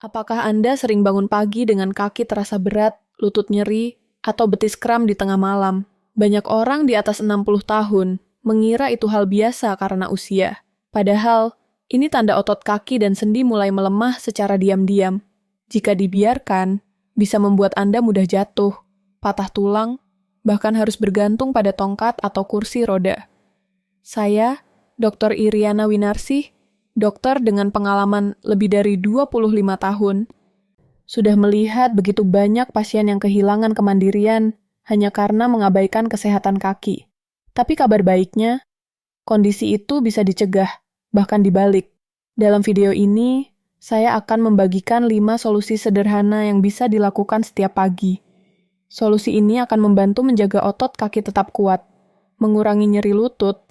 Apakah Anda sering bangun pagi dengan kaki terasa berat, lutut nyeri, atau betis kram di tengah malam? Banyak orang di atas 60 tahun mengira itu hal biasa karena usia. Padahal, ini tanda otot kaki dan sendi mulai melemah secara diam-diam. Jika dibiarkan, bisa membuat Anda mudah jatuh, patah tulang, bahkan harus bergantung pada tongkat atau kursi roda. Saya, Dr. Iriana Winarsih, dokter dengan pengalaman lebih dari 25 tahun, sudah melihat begitu banyak pasien yang kehilangan kemandirian hanya karena mengabaikan kesehatan kaki. Tapi kabar baiknya, kondisi itu bisa dicegah, bahkan dibalik. Dalam video ini, saya akan membagikan 5 solusi sederhana yang bisa dilakukan setiap pagi. Solusi ini akan membantu menjaga otot kaki tetap kuat, mengurangi nyeri lutut,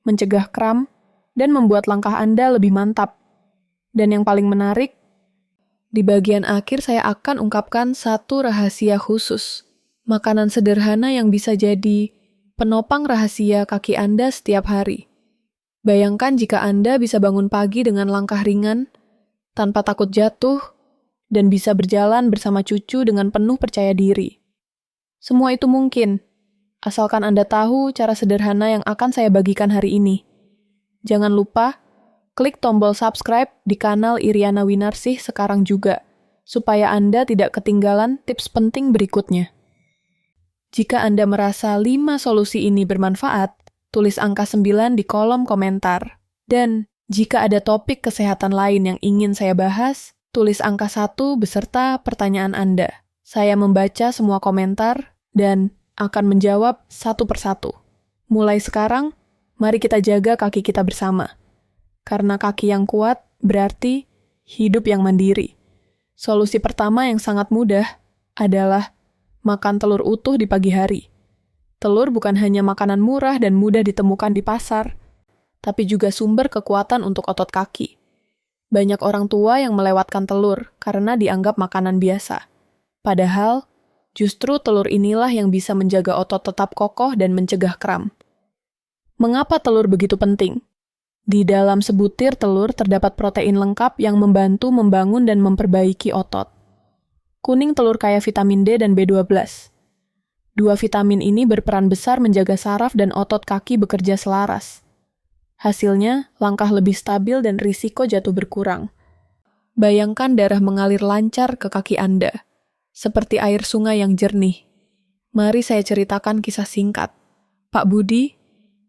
mencegah kram, dan membuat langkah Anda lebih mantap. Dan yang paling menarik, di bagian akhir saya akan ungkapkan satu rahasia khusus. Makanan sederhana yang bisa jadi penopang rahasia kaki Anda setiap hari. Bayangkan jika Anda bisa bangun pagi dengan langkah ringan, tanpa takut jatuh, dan bisa berjalan bersama cucu dengan penuh percaya diri. Semua itu mungkin, asalkan Anda tahu cara sederhana yang akan saya bagikan hari ini. Jangan lupa, klik tombol subscribe di kanal Iriana Winarsih sekarang juga, supaya Anda tidak ketinggalan tips penting berikutnya. Jika Anda merasa 5 solusi ini bermanfaat, tulis angka 9 di kolom komentar. Dan jika ada topik kesehatan lain yang ingin saya bahas, tulis angka 1 beserta pertanyaan Anda. Saya membaca semua komentar dan akan menjawab satu persatu. Mulai sekarang, mari kita jaga kaki kita bersama. Karena kaki yang kuat berarti hidup yang mandiri. Solusi pertama yang sangat mudah adalah makan telur utuh di pagi hari. Telur bukan hanya makanan murah dan mudah ditemukan di pasar, tapi juga sumber kekuatan untuk otot kaki. Banyak orang tua yang melewatkan telur karena dianggap makanan biasa. Padahal, justru telur inilah yang bisa menjaga otot tetap kokoh dan mencegah kram. Mengapa telur begitu penting? Di dalam sebutir telur terdapat protein lengkap yang membantu membangun dan memperbaiki otot. Kuning telur kaya vitamin D dan B12. Dua vitamin ini berperan besar menjaga saraf dan otot kaki bekerja selaras. Hasilnya, langkah lebih stabil dan risiko jatuh berkurang. Bayangkan darah mengalir lancar ke kaki Anda, seperti air sungai yang jernih. Mari saya ceritakan kisah singkat. Pak Budi,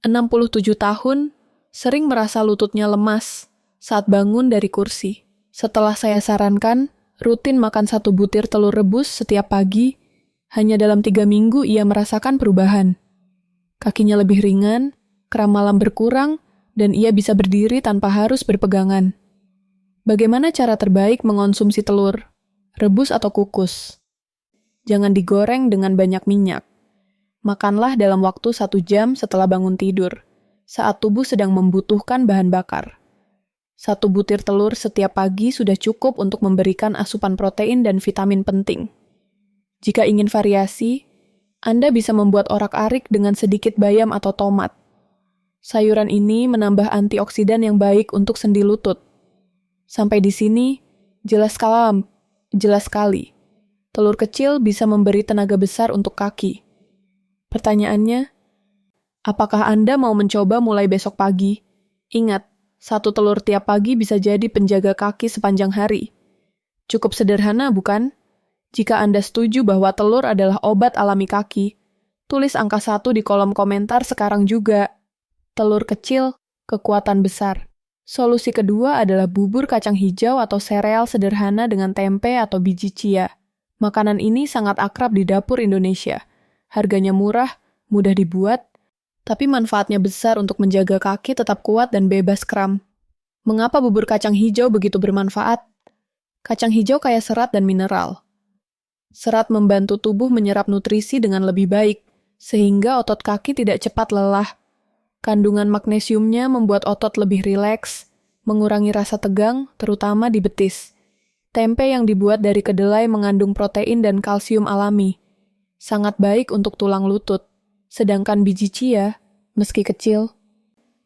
67 tahun, sering merasa lututnya lemas saat bangun dari kursi. Setelah saya sarankan, rutin makan 1 butir telur rebus setiap pagi, hanya dalam 3 minggu ia merasakan perubahan. Kakinya lebih ringan, kram malam berkurang, dan ia bisa berdiri tanpa harus berpegangan. Bagaimana cara terbaik mengonsumsi telur? Rebus atau kukus? Jangan digoreng dengan banyak minyak. Makanlah dalam waktu 1 jam setelah bangun tidur, saat tubuh sedang membutuhkan bahan bakar. 1 butir telur setiap pagi sudah cukup untuk memberikan asupan protein dan vitamin penting. Jika ingin variasi, Anda bisa membuat orak-arik dengan sedikit bayam atau tomat. Sayuran ini menambah antioksidan yang baik untuk sendi lutut. Sampai di sini, jelas sekali. Telur kecil bisa memberi tenaga besar untuk kaki. Pertanyaannya, apakah Anda mau mencoba mulai besok pagi? Ingat, 1 telur tiap pagi bisa jadi penjaga kaki sepanjang hari. Cukup sederhana, bukan? Jika Anda setuju bahwa telur adalah obat alami kaki, tulis angka 1 di kolom komentar sekarang juga. Telur kecil, kekuatan besar. Solusi kedua adalah bubur kacang hijau atau sereal sederhana dengan tempe atau biji chia. Makanan ini sangat akrab di dapur Indonesia. Harganya murah, mudah dibuat, tapi manfaatnya besar untuk menjaga kaki tetap kuat dan bebas kram. Mengapa bubur kacang hijau begitu bermanfaat? Kacang hijau kaya serat dan mineral. Serat membantu tubuh menyerap nutrisi dengan lebih baik, sehingga otot kaki tidak cepat lelah. Kandungan magnesiumnya membuat otot lebih rileks, mengurangi rasa tegang, terutama di betis. Tempe yang dibuat dari kedelai mengandung protein dan kalsium alami. Sangat baik untuk tulang lutut. Sedangkan biji chia, meski kecil,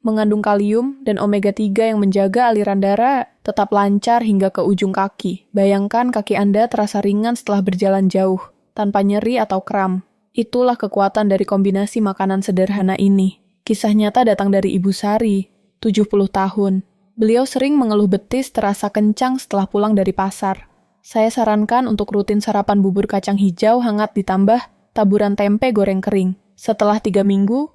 Mengandung kalium dan omega 3 yang menjaga aliran darah tetap lancar hingga ke ujung kaki. Bayangkan kaki Anda terasa ringan setelah berjalan jauh, tanpa nyeri atau kram. Itulah kekuatan dari kombinasi makanan sederhana ini. Kisah nyata datang dari Ibu Sari, 70 tahun. Beliau sering mengeluh betis terasa kencang setelah pulang dari pasar. Saya sarankan untuk rutin sarapan bubur kacang hijau hangat ditambah taburan tempe goreng kering. Setelah 3 minggu,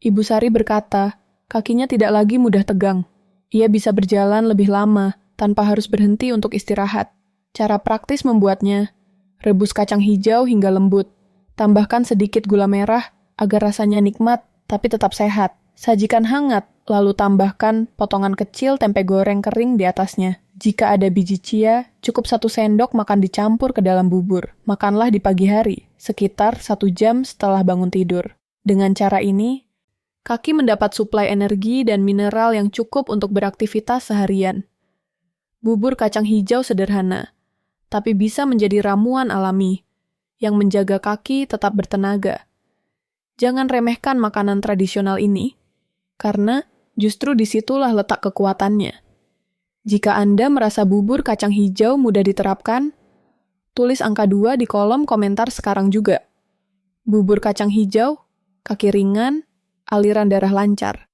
Ibu Sari berkata, kakinya tidak lagi mudah tegang. Ia bisa berjalan lebih lama, tanpa harus berhenti untuk istirahat. Cara praktis membuatnya, rebus kacang hijau hingga lembut. Tambahkan sedikit gula merah, agar rasanya nikmat, tapi tetap sehat. Sajikan hangat, lalu tambahkan potongan kecil tempe goreng kering di atasnya. Jika ada biji chia, cukup 1 sendok makan dicampur ke dalam bubur. Makanlah di pagi hari, sekitar 1 jam setelah bangun tidur. Dengan cara ini, kaki mendapat suplai energi dan mineral yang cukup untuk beraktivitas seharian. Bubur kacang hijau sederhana, tapi bisa menjadi ramuan alami yang menjaga kaki tetap bertenaga. Jangan remehkan makanan tradisional ini, karena justru disitulah letak kekuatannya. Jika Anda merasa bubur kacang hijau mudah diterapkan, tulis angka 2 di kolom komentar sekarang juga. Bubur kacang hijau, kaki ringan, aliran darah lancar.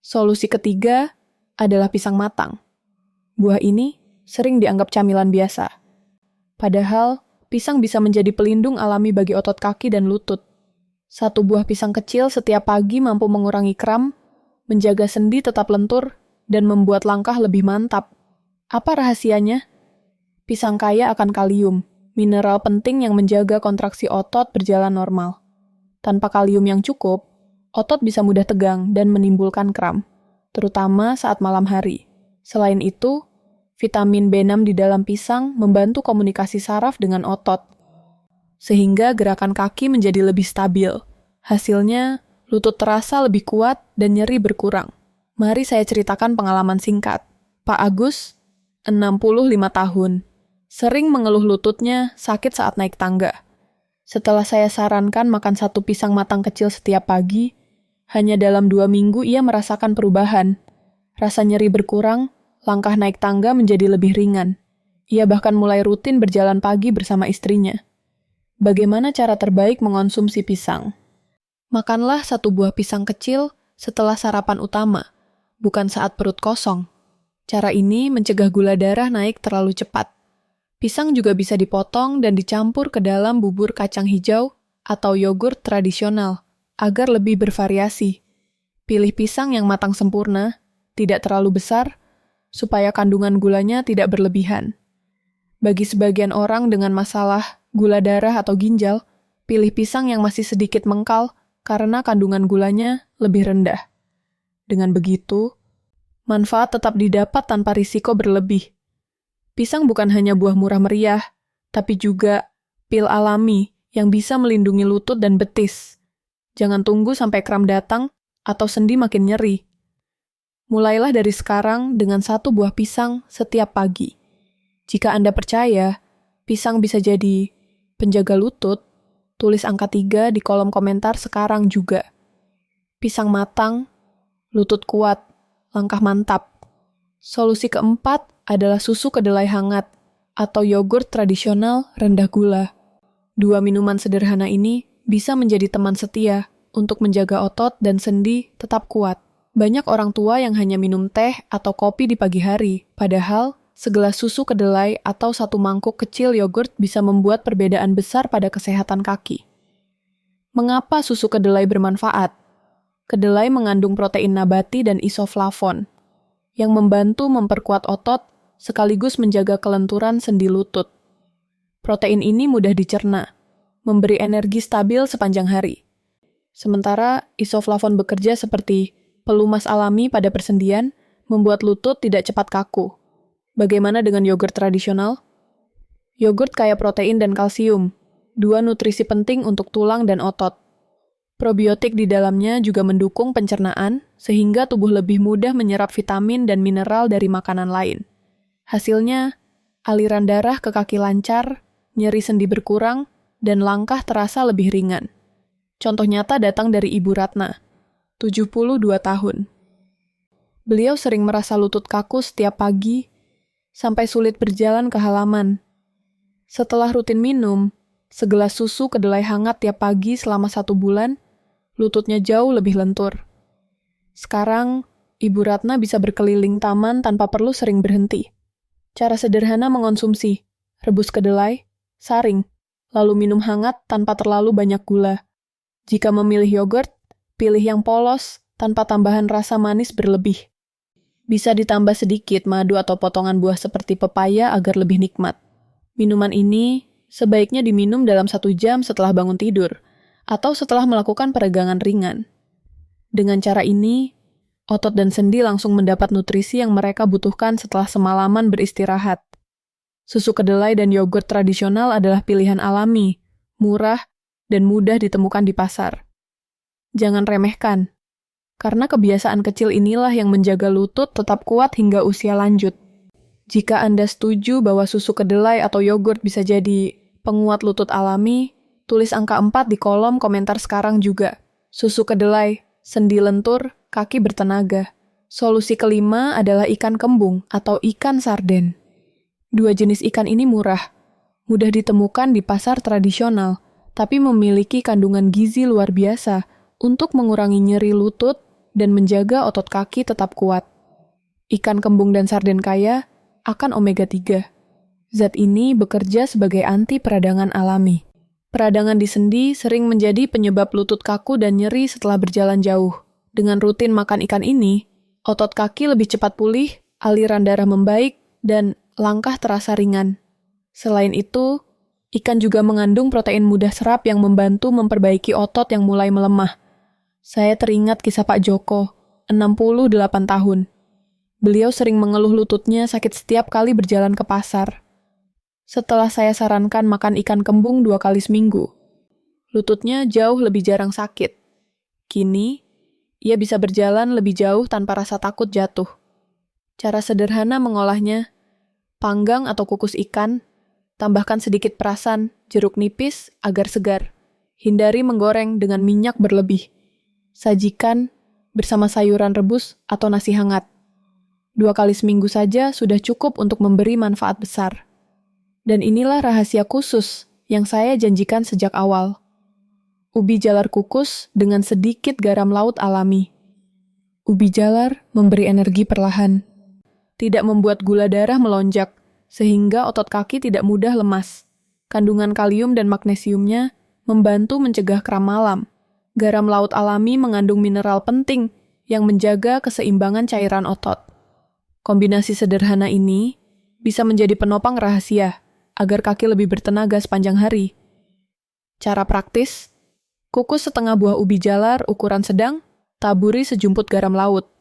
Solusi ketiga adalah pisang matang. Buah ini sering dianggap camilan biasa. Padahal, pisang bisa menjadi pelindung alami bagi otot kaki dan lutut. 1 buah pisang kecil setiap pagi mampu mengurangi kram, menjaga sendi tetap lentur, dan membuat langkah lebih mantap. Apa rahasianya? Pisang kaya akan kalium, mineral penting yang menjaga kontraksi otot berjalan normal. Tanpa kalium yang cukup, otot bisa mudah tegang dan menimbulkan kram, terutama saat malam hari. Selain itu, vitamin B6 di dalam pisang membantu komunikasi saraf dengan otot, sehingga gerakan kaki menjadi lebih stabil. Hasilnya, lutut terasa lebih kuat dan nyeri berkurang. Mari saya ceritakan pengalaman singkat. Pak Agus, 65 tahun, sering mengeluh lututnya sakit saat naik tangga. Setelah saya sarankan makan 1 pisang matang kecil setiap pagi, hanya dalam 2 minggu ia merasakan perubahan. Rasa nyeri berkurang, langkah naik tangga menjadi lebih ringan. Ia bahkan mulai rutin berjalan pagi bersama istrinya. Bagaimana cara terbaik mengonsumsi pisang? Makanlah 1 buah pisang kecil setelah sarapan utama, bukan saat perut kosong. Cara ini mencegah gula darah naik terlalu cepat. Pisang juga bisa dipotong dan dicampur ke dalam bubur kacang hijau atau yogurt tradisional, agar lebih bervariasi. Pilih pisang yang matang sempurna, tidak terlalu besar, supaya kandungan gulanya tidak berlebihan. Bagi sebagian orang dengan masalah gula darah atau ginjal, pilih pisang yang masih sedikit mengkal karena kandungan gulanya lebih rendah. Dengan begitu, manfaat tetap didapat tanpa risiko berlebih. Pisang bukan hanya buah murah meriah, tapi juga pil alami yang bisa melindungi lutut dan betis. Jangan tunggu sampai kram datang atau sendi makin nyeri. Mulailah dari sekarang dengan 1 buah pisang setiap pagi. Jika Anda percaya, pisang bisa jadi penjaga lutut, tulis angka 3 di kolom komentar sekarang juga. Pisang matang, lutut kuat, langkah mantap. Solusi keempat adalah susu kedelai hangat atau yogurt tradisional rendah gula. 2 minuman sederhana ini bisa menjadi teman setia untuk menjaga otot dan sendi tetap kuat. Banyak orang tua yang hanya minum teh atau kopi di pagi hari, padahal segelas susu kedelai atau 1 mangkuk kecil yogurt bisa membuat perbedaan besar pada kesehatan kaki. Mengapa susu kedelai bermanfaat? Kedelai mengandung protein nabati dan isoflavon, yang membantu memperkuat otot sekaligus menjaga kelenturan sendi lutut. Protein ini mudah dicerna, memberi energi stabil sepanjang hari. Sementara isoflavon bekerja seperti pelumas alami pada persendian, membuat lutut tidak cepat kaku. Bagaimana dengan yogurt tradisional? Yogurt kaya protein dan kalsium, 2 nutrisi penting untuk tulang dan otot. Probiotik di dalamnya juga mendukung pencernaan, sehingga tubuh lebih mudah menyerap vitamin dan mineral dari makanan lain. Hasilnya, aliran darah ke kaki lancar, nyeri sendi berkurang, dan langkah terasa lebih ringan. Contoh nyata datang dari Ibu Ratna, 72 tahun. Beliau sering merasa lutut kaku setiap pagi, sampai sulit berjalan ke halaman. Setelah rutin minum, segelas susu kedelai hangat tiap pagi selama 1 bulan, lututnya jauh lebih lentur. Sekarang, Ibu Ratna bisa berkeliling taman tanpa perlu sering berhenti. Cara sederhana mengonsumsi, rebus kedelai, saring, lalu minum hangat tanpa terlalu banyak gula. Jika memilih yogurt, pilih yang polos tanpa tambahan rasa manis berlebih. Bisa ditambah sedikit madu atau potongan buah seperti pepaya agar lebih nikmat. Minuman ini sebaiknya diminum dalam 1 jam setelah bangun tidur, atau setelah melakukan peregangan ringan. Dengan cara ini, otot dan sendi langsung mendapat nutrisi yang mereka butuhkan setelah semalaman beristirahat. Susu kedelai dan yogurt tradisional adalah pilihan alami, murah, dan mudah ditemukan di pasar. Jangan remehkan, karena kebiasaan kecil inilah yang menjaga lutut tetap kuat hingga usia lanjut. Jika Anda setuju bahwa susu kedelai atau yogurt bisa jadi penguat lutut alami, tulis angka 4 di kolom komentar sekarang juga. Susu kedelai, sendi lentur, kaki bertenaga. Solusi kelima adalah ikan kembung atau ikan sarden. 2 jenis ikan ini murah, mudah ditemukan di pasar tradisional, tapi memiliki kandungan gizi luar biasa untuk mengurangi nyeri lutut dan menjaga otot kaki tetap kuat. Ikan kembung dan sarden kaya akan omega 3. Zat ini bekerja sebagai anti peradangan alami. Peradangan di sendi sering menjadi penyebab lutut kaku dan nyeri setelah berjalan jauh. Dengan rutin makan ikan ini, otot kaki lebih cepat pulih, aliran darah membaik, dan langkah terasa ringan. Selain itu, ikan juga mengandung protein mudah serap yang membantu memperbaiki otot yang mulai melemah. Saya teringat kisah Pak Joko, 68 tahun. Beliau sering mengeluh lututnya sakit setiap kali berjalan ke pasar. Setelah saya sarankan makan ikan kembung 2 kali seminggu, lututnya jauh lebih jarang sakit. Kini, ia bisa berjalan lebih jauh tanpa rasa takut jatuh. Cara sederhana mengolahnya, panggang atau kukus ikan, tambahkan sedikit perasan, jeruk nipis agar segar. Hindari menggoreng dengan minyak berlebih. Sajikan bersama sayuran rebus atau nasi hangat. 2 kali seminggu saja sudah cukup untuk memberi manfaat besar. Dan inilah rahasia khusus yang saya janjikan sejak awal. Ubi jalar kukus dengan sedikit garam laut alami. Ubi jalar memberi energi perlahan. Tidak membuat gula darah melonjak, sehingga otot kaki tidak mudah lemas. Kandungan kalium dan magnesiumnya membantu mencegah kram malam. Garam laut alami mengandung mineral penting yang menjaga keseimbangan cairan otot. Kombinasi sederhana ini bisa menjadi penopang rahasia agar kaki lebih bertenaga sepanjang hari. Cara praktis, kukus setengah buah ubi jalar ukuran sedang, taburi sejumput garam laut.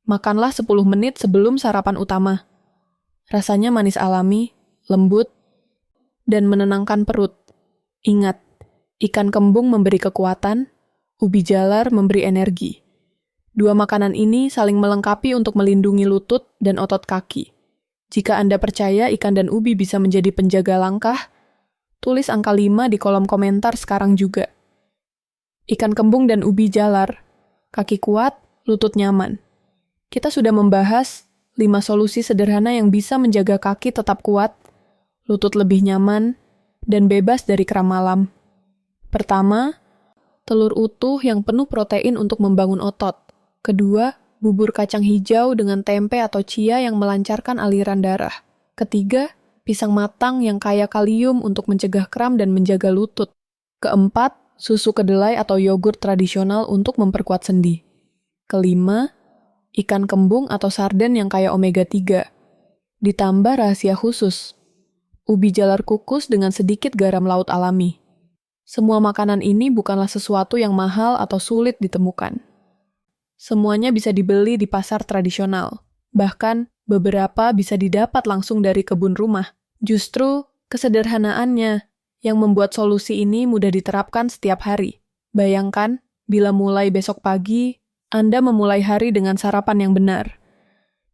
Makanlah 10 menit sebelum sarapan utama. Rasanya manis alami, lembut, dan menenangkan perut. Ingat, ikan kembung memberi kekuatan, ubi jalar memberi energi. 2 makanan ini saling melengkapi untuk melindungi lutut dan otot kaki. Jika Anda percaya ikan dan ubi bisa menjadi penjaga langkah, tulis angka 5 di kolom komentar sekarang juga. Ikan kembung dan ubi jalar, kaki kuat, lutut nyaman. Kita sudah membahas 5 solusi sederhana yang bisa menjaga kaki tetap kuat, lutut lebih nyaman, dan bebas dari kram malam. Pertama, telur utuh yang penuh protein untuk membangun otot. Kedua, bubur kacang hijau dengan tempe atau chia yang melancarkan aliran darah. Ketiga, pisang matang yang kaya kalium untuk mencegah kram dan menjaga lutut. Keempat, susu kedelai atau yogurt tradisional untuk memperkuat sendi. Kelima, ikan kembung atau sarden yang kaya omega 3. Ditambah rahasia khusus, ubi jalar kukus dengan sedikit garam laut alami. Semua makanan ini bukanlah sesuatu yang mahal atau sulit ditemukan. Semuanya bisa dibeli di pasar tradisional. Bahkan, beberapa bisa didapat langsung dari kebun rumah. Justru, kesederhanaannya yang membuat solusi ini mudah diterapkan setiap hari. Bayangkan, bila mulai besok pagi, Anda memulai hari dengan sarapan yang benar.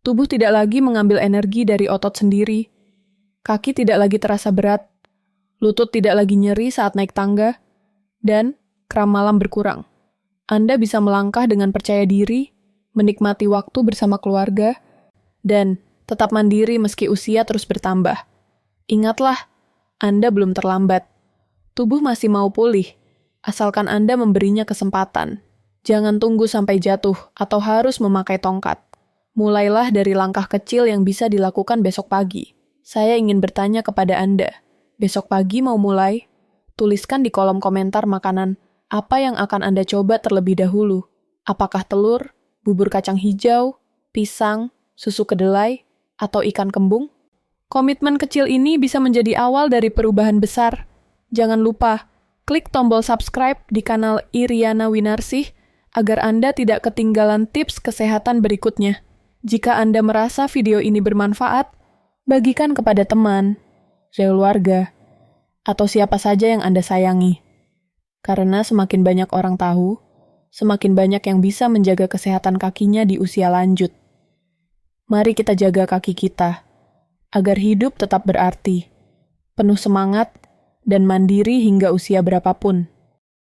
Tubuh tidak lagi mengambil energi dari otot sendiri. Kaki tidak lagi terasa berat. Lutut tidak lagi nyeri saat naik tangga. Dan kram malam berkurang. Anda bisa melangkah dengan percaya diri, menikmati waktu bersama keluarga, dan tetap mandiri meski usia terus bertambah. Ingatlah, Anda belum terlambat. Tubuh masih mau pulih, asalkan Anda memberinya kesempatan. Jangan tunggu sampai jatuh atau harus memakai tongkat. Mulailah dari langkah kecil yang bisa dilakukan besok pagi. Saya ingin bertanya kepada Anda, besok pagi mau mulai? Tuliskan di kolom komentar makanan apa yang akan Anda coba terlebih dahulu. Apakah telur, bubur kacang hijau, pisang, susu kedelai, atau ikan kembung? Komitmen kecil ini bisa menjadi awal dari perubahan besar. Jangan lupa, klik tombol subscribe di kanal Iriana Winarsih agar Anda tidak ketinggalan tips kesehatan berikutnya. Jika Anda merasa video ini bermanfaat, bagikan kepada teman, keluarga, atau siapa saja yang Anda sayangi. Karena semakin banyak orang tahu, semakin banyak yang bisa menjaga kesehatan kakinya di usia lanjut. Mari kita jaga kaki kita, agar hidup tetap berarti, penuh semangat, dan mandiri hingga usia berapapun.